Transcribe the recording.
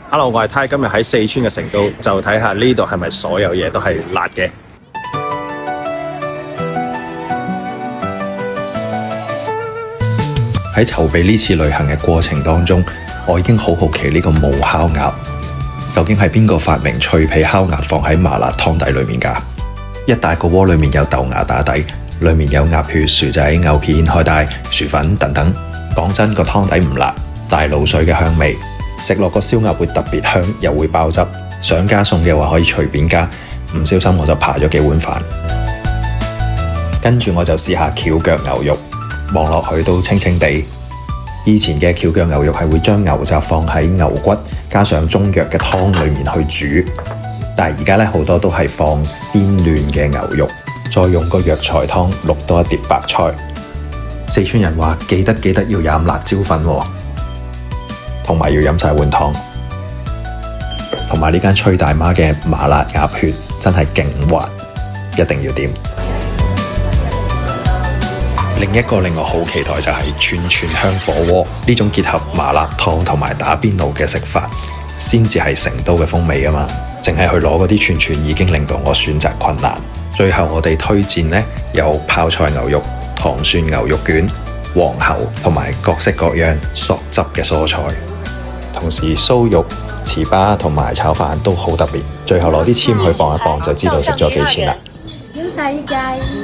Hello，我係泰，今日喺四川嘅成都，就睇下呢度係咪所有嘢都係辣嘅。喺籌備呢次旅行嘅過程當中，我已經好好奇呢個冇烤鴨，究竟係邊個發明脆皮烤鴨放喺麻辣湯底裏面㗎？一大個鍋裏面有豆芽打底，裏面有鴨血、薯仔、牛片、海帶、薯粉等等。講真，個湯底唔辣，但係滷水嘅香味，食落個燒鴨會特別香，又會爆汁。想加餸嘅話可以隨便加，唔小心我就扒咗幾碗飯。跟住我就試下蹺腳牛肉。望落去都清清地，以前嘅蹺腳牛肉係會將牛雜放喺牛骨加上中藥嘅湯裡面去煮，但係而家咧好多都係放鮮嫩嘅牛肉，再用個藥材湯淥多一碟白菜。四川人話記得要飲辣椒粉喎，同埋要飲晒碗湯，同埋呢間崔大媽嘅麻辣鴨血真係勁滑，一定要點。另一個令我好期待就係串串香火鍋，呢種結合麻辣燙同埋打邊爐嘅食法，先至係成都嘅風味啊嘛！淨係去攞嗰啲串串已經令到我選擇困難。最後我哋推薦呢，有泡菜牛肉、糖蒜牛肉卷、黃喉同埋各式各樣索汁嘅蔬菜，同時酥肉、糍粑同埋炒飯都好特別。最後攞啲籤去磅一磅就知道食咗幾錢啦。要細雞。